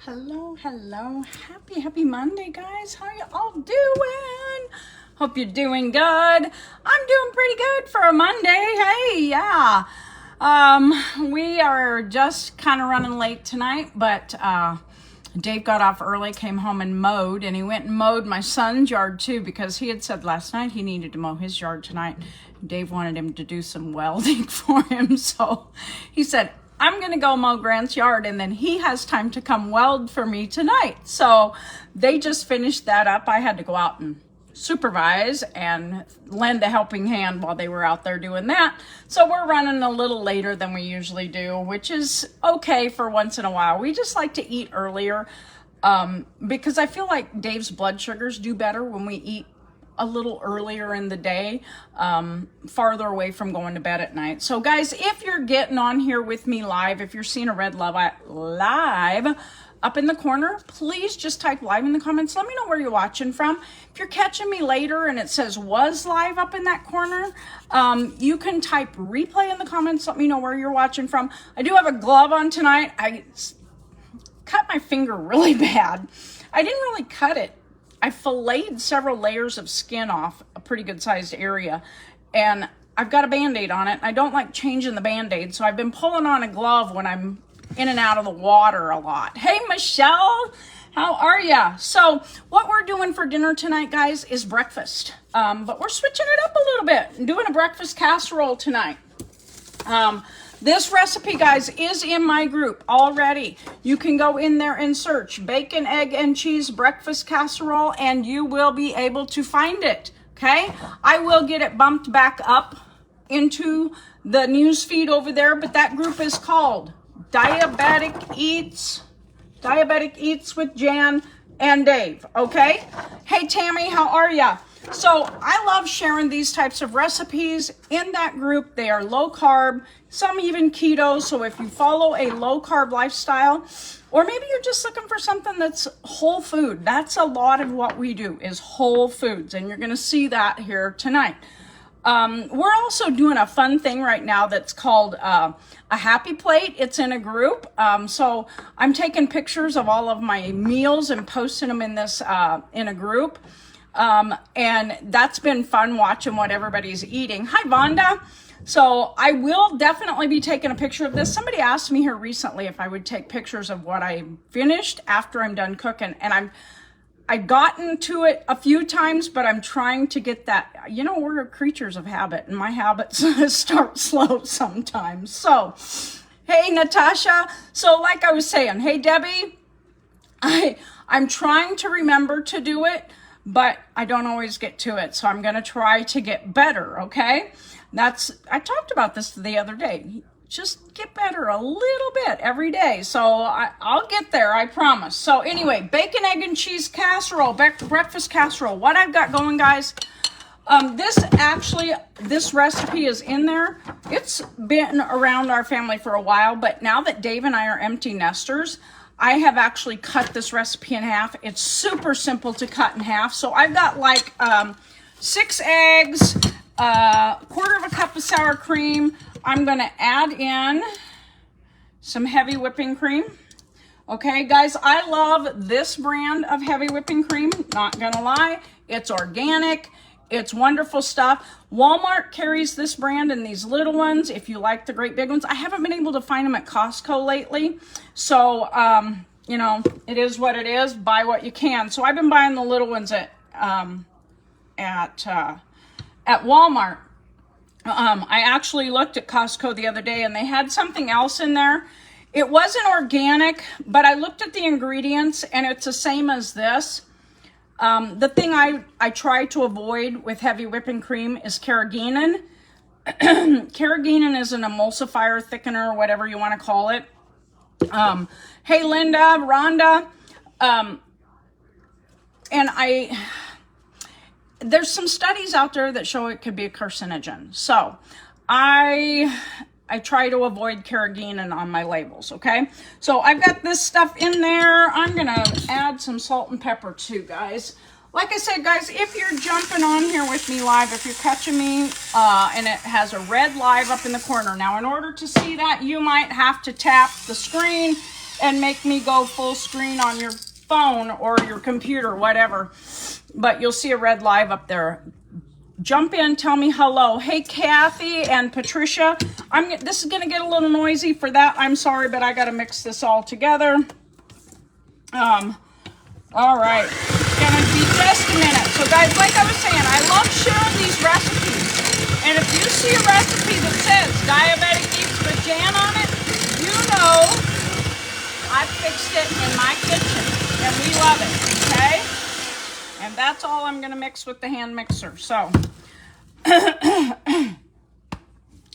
Hello. Happy Monday, guys. How you all doing? Hope you're doing good. I'm doing pretty good for a Monday. Hey, yeah. We are just kind of running late tonight, but Dave got off early, came home and mowed, and he went and mowed my son's yard too, because he had said last night he needed to mow his yard tonight. Dave wanted him to do some welding for him, so he said, I'm going to go mow Grant's yard, and then he has time to come weld for me tonight. So they just finished that up. I had to go out and supervise and lend a helping hand while they were out there doing that. So we're running a little later than we usually do, which is okay for once in a while. We just like to eat earlier because I feel like Dave's blood sugars do better when we eat a little earlier in the day, farther away from going to bed at night. So guys, if you're getting on here with me live, if you're seeing a red live up in the corner, please just type live in the comments. Let me know where you're watching from. If you're catching me later and it says was live up in that corner, you can type replay in the comments. Let me know where you're watching from. I do have a glove on tonight. I cut my finger really bad. I didn't really cut it. I filleted several layers of skin off a pretty good sized area, and I've got a Band-Aid on it. I don't like changing the Band-Aid, so I've been pulling on a glove when I'm in and out of the water a lot. Hey, Michelle, how are ya? So what we're doing for dinner tonight, guys, is breakfast, but we're switching it up a little bit and doing a breakfast casserole tonight. This recipe, guys, is in my group already. You can go in there and search bacon, egg, and cheese breakfast casserole, and you will be able to find it, okay? I will get it bumped back up into the news feed over there, but that group is called Diabetic Eats with Jan and Dave, okay? Hey, Tammy, how are ya? So I love sharing these types of recipes in that group. They are low carb, some even keto. So if you follow a low carb lifestyle, or maybe you're just looking for something that's whole food, that's a lot of what we do is whole foods. And you're going to see that here tonight. We're also doing a fun thing right now that's called a happy plate. It's in a group. So I'm taking pictures of all of my meals and posting them in this in a group. And that's been fun watching what everybody's eating. Hi, Vonda. So I will definitely be taking a picture of this. Somebody asked me here recently if I would take pictures of what I finished after I'm done cooking. And I've gotten to it a few times, but I'm trying to get that, you know, we're creatures of habit, and my habits start slow sometimes. So, hey, Natasha. So like I was saying, hey, Debbie, I'm trying to remember to do it, but I don't always get to it. So I'm going to try to get better. Okay. I talked about this the other day. Just get better a little bit every day. So I'll get there. I promise. So anyway, bacon, egg, and cheese casserole, breakfast casserole. What I've got going, guys, this recipe is in there. It's been around our family for a while, but now that Dave and I are empty nesters, I have actually cut this recipe in half. It's super simple to cut in half. So I've got like 6 eggs, quarter of a cup of sour cream. I'm going to add in some heavy whipping cream. Okay, guys, I love this brand of heavy whipping cream. Not going to lie. It's organic. It's wonderful stuff. Walmart carries this brand in these little ones. If you like the great big ones, I haven't been able to find them at Costco lately. So, you know, it is what it is. Buy what you can. So I've been buying the little ones at Walmart. I actually looked at Costco the other day, and they had something else in there. It wasn't organic, but I looked at the ingredients, and it's the same as this. The thing I try to avoid with heavy whipping cream is carrageenan. Carrageenan is an emulsifier, thickener, whatever you want to call it. Hey, Linda, Rhonda. And there's some studies out there that show it could be a carcinogen. So I try to avoid carrageenan on my labels, okay? So I've got this stuff in there. I'm going to add some salt and pepper too, guys. Like I said, guys, if you're jumping on here with me live, if you're catching me and it has a red live up in the corner. Now, in order to see that, you might have to tap the screen and make me go full screen on your phone or your computer, whatever. But you'll see a red live up there. Jump in, tell me hello. Hey, Kathy and Patricia. This is gonna get a little noisy. For that, I'm sorry, but I gotta mix this all together. All right, it's gonna be just a minute. So guys, like I was saying, I love sharing these recipes. And if you see a recipe that says diabetic eats with Jan on it, you know I fixed it in my kitchen and we love it, okay? And that's all I'm gonna mix with the hand mixer. So,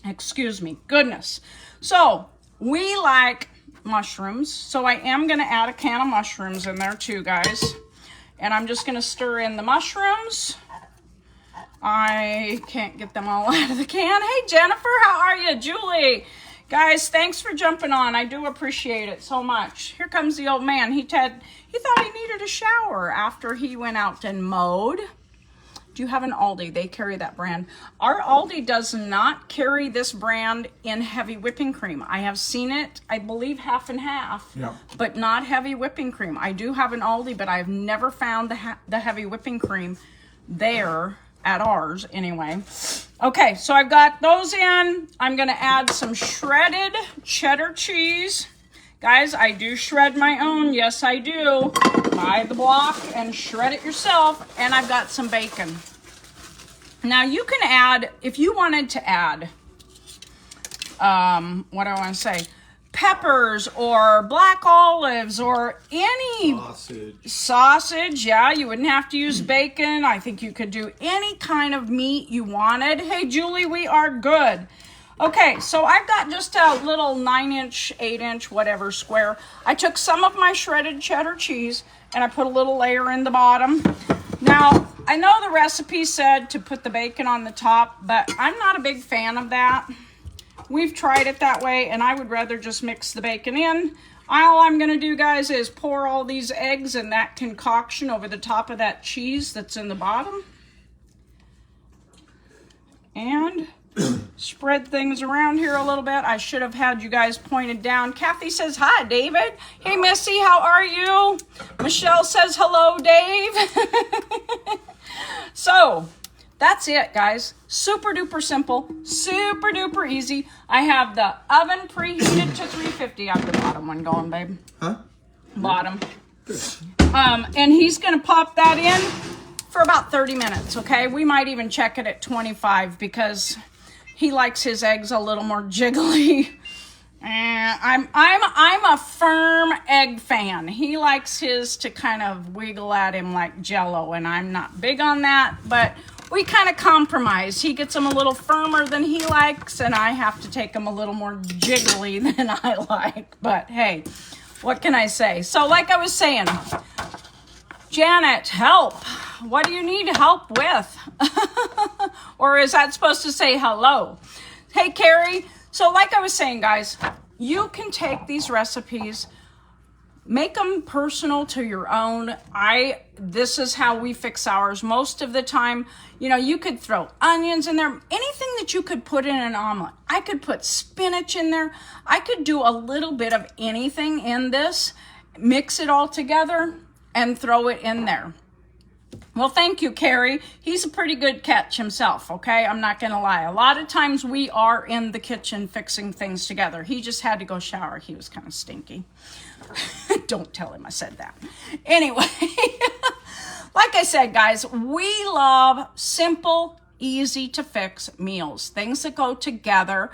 excuse me, goodness. So, we like mushrooms. So I am gonna add a can of mushrooms in there too, guys. And I'm just gonna stir in the mushrooms. I can't get them all out of the can. Hey, Jennifer, how are you? Julie. Guys, thanks for jumping on. I do appreciate it so much. Here comes the old man. He thought he needed a shower after he went out and mowed. Do you have an Aldi? They carry that brand. Our Aldi does not carry this brand in heavy whipping cream. I have seen it, I believe, half and half, yeah, but not heavy whipping cream. I do have an Aldi, but I've never found the heavy whipping cream there at ours anyway. Okay, so I've got those in. I'm gonna add some shredded cheddar cheese. Guys, I do shred my own. Yes, I do. Buy the block and shred it yourself. And I've got some bacon. Now you can add, if you wanted to add, what do I want to say? Peppers or black olives or any sausage. Yeah, you wouldn't have to use bacon. I think you could do any kind of meat you wanted. Hey, Julie, we are good. Okay, so I've got just a little 9-inch, 8-inch, whatever square. I took some of my shredded cheddar cheese and I put a little layer in the bottom. Now, I know the recipe said to put the bacon on the top, but I'm not a big fan of that. We've tried it that way, and I would rather just mix the bacon in. All I'm going to do, guys, is pour all these eggs and that concoction over the top of that cheese that's in the bottom. And spread things around here a little bit. I should have had you guys pointed down. Kathy says, hi, David. Hey, Missy, how are you? Michelle says, hello, Dave. So, that's it, guys. Super duper simple, super duper easy. I have the oven preheated to 350. I have the bottom one going, babe. Huh? Bottom. And he's going to pop that in for about 30 minutes, okay? We might even check it at 25 because he likes his eggs a little more jiggly. I'm a firm egg fan. He likes his to kind of wiggle at him like Jello, and I'm not big on that, but we kind of compromise. He gets them a little firmer than he likes, and I have to take them a little more jiggly than I like. But hey, what can I say? So like I was saying, Janet, help. What do you need help with? Or is that supposed to say hello? Hey, Carrie. So like I was saying, guys, you can take these recipes, make them personal to your own. This is how we fix ours most of the time. You know, you could throw onions in there, anything that you could put in an omelet. I could put spinach in there. I could do a little bit of anything in this, mix it all together and throw it in there. Well, thank you, Carrie. He's a pretty good catch himself, okay? I'm not going to lie. A lot of times we are in the kitchen fixing things together. He just had to go shower. He was kind of stinky. Don't tell him I said that. Anyway, like I said, guys, we love simple, easy to fix meals. Things that go together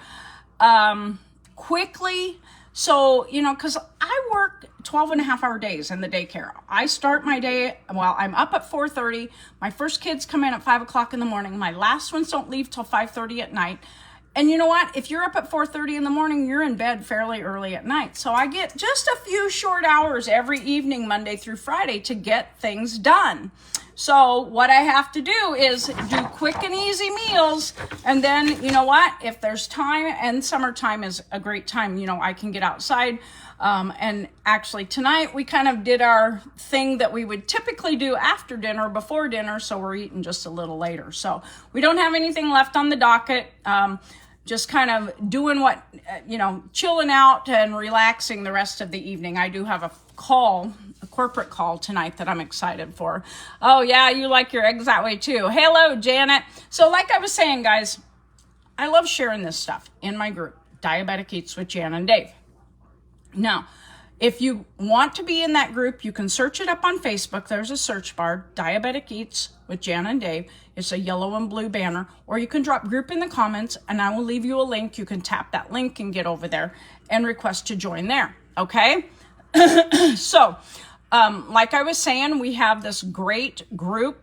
quickly. So, you know, because I work 12-and-a-half-hour days in the daycare. I start my day, well, I'm up at 4:30. My first kids come in at 5 o'clock in the morning. My last ones don't leave till 5:30 at night. And you know what? If you're up at 4:30 in the morning, you're in bed fairly early at night. So I get just a few short hours every evening, Monday through Friday, to get things done. So what I have to do is do quick and easy meals. And then, you know what? If there's time, and summertime is a great time, you know, I can get outside. And actually tonight we kind of did our thing that we would typically do after dinner, before dinner. So we're eating just a little later. So we don't have anything left on the docket. just kind of doing what, chilling out and relaxing the rest of the evening. I do have a corporate call tonight that I'm excited for. Oh yeah, you like your eggs that way too. Hello, Janet. So like I was saying, guys, I love sharing this stuff in my group, Diabetic Eats with Jan and Dave. Now, if you want to be in that group, you can search it up on Facebook. There's a search bar, Diabetic Eats with Jan and Dave. It's a yellow and blue banner. Or you can drop group in the comments and I will leave you a link. You can tap that link and get over there and request to join there. Okay? So, like I was saying, we have this great group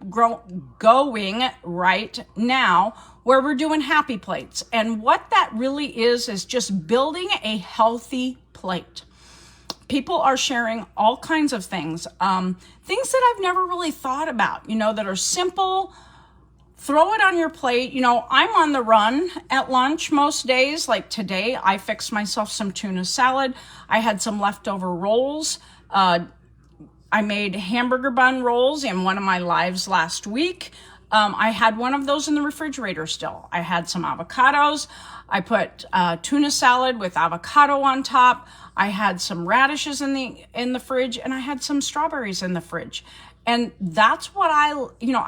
going right now where we're doing happy plates. And what that really is just building a healthy plate. People are sharing all kinds of things, things that I've never really thought about, that are simple. Throw it on your plate. I'm on the run at lunch most days. Like today, I fixed myself some tuna salad. I had some leftover rolls. I made hamburger bun rolls in one of my lives last week. I had one of those in the refrigerator still. I had some avocados. I put tuna salad with avocado on top. I had some radishes in the fridge, and I had some strawberries in the fridge. And that's what I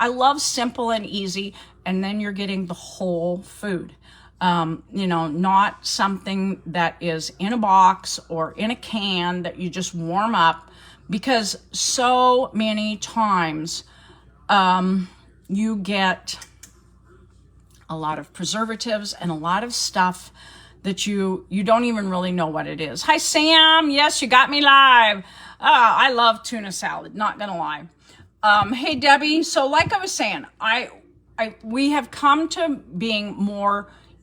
love simple and easy. And then you're getting the whole food. Not something that is in a box or in a can that you just warm up, because so many times you get a lot of preservatives and a lot of stuff that you don't even really know what it is. Hi, Sam. Yes, you got me live. I love tuna salad, not gonna lie. Hey, Debbie. So like I was saying, we have come to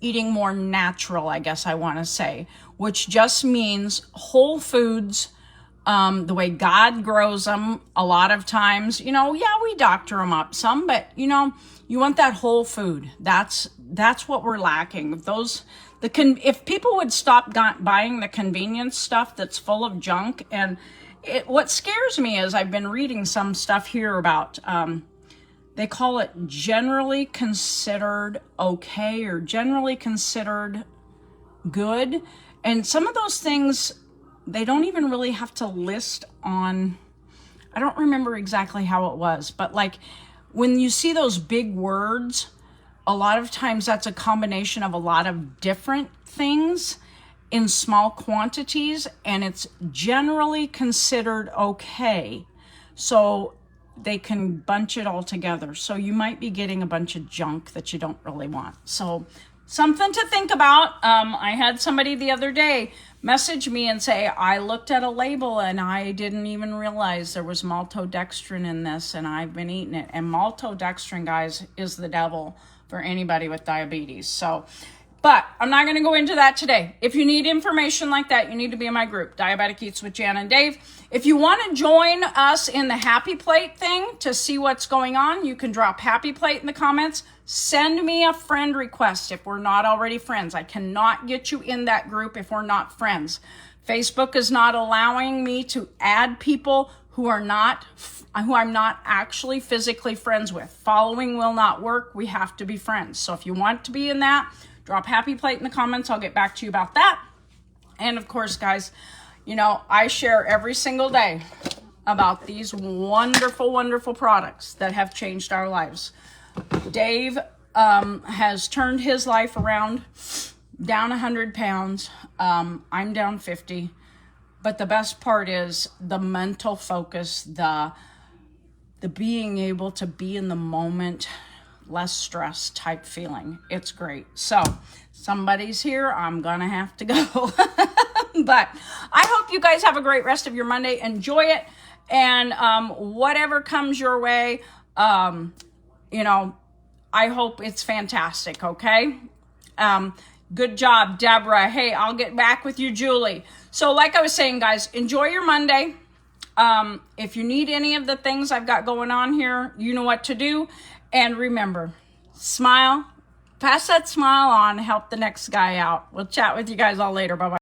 eating more natural, I guess I want to say, which just means whole foods, the way God grows them. A lot of times, we doctor them up some, but you want that whole food. That's what we're lacking. If people would stop buying the convenience stuff that's full of junk, and what scares me is I've been reading some stuff here about, they call it generally considered okay or generally considered good. And some of those things, they don't even really have to list on, I don't remember exactly how it was, but like when you see those big words, a lot of times that's a combination of a lot of different things in small quantities, and it's generally considered okay. So they can bunch it all together. So you might be getting a bunch of junk that you don't really want. So something to think about. I had somebody the other day message me and say, I looked at a label and I didn't even realize there was maltodextrin in this, and I've been eating it. And maltodextrin, guys, is the devil for anybody with diabetes. But I'm not going to go into that today. If you need information like that, you need to be in my group, Diabetic Eats with Jan and Dave. If you want to join us in the Happy Plate thing to see what's going on, you can drop Happy Plate in the comments. Send me a friend request if we're not already friends. I cannot get you in that group if we're not friends. Facebook is not allowing me to add people who I'm not actually physically friends with. Following will not work. We have to be friends. So if you want to be in that, drop Happy Plate in the comments. I'll get back to you about that. And of course, guys, I share every single day about these wonderful, wonderful products that have changed our lives. Dave has turned his life around, down 100 pounds. I'm down 50. But the best part is the mental focus, the being able to be in the moment, less stress type feeling. It's great. So somebody's here. I'm going to have to go. But I hope you guys have a great rest of your Monday. Enjoy it. And whatever comes your way, I hope it's fantastic. Okay. Good job, Deborah. Hey, I'll get back with you, Julie. So like I was saying, guys, enjoy your Monday. If you need any of the things I've got going on here, you know what to do. And remember, smile, pass that smile on, help the next guy out. We'll chat with you guys all later. Bye-bye.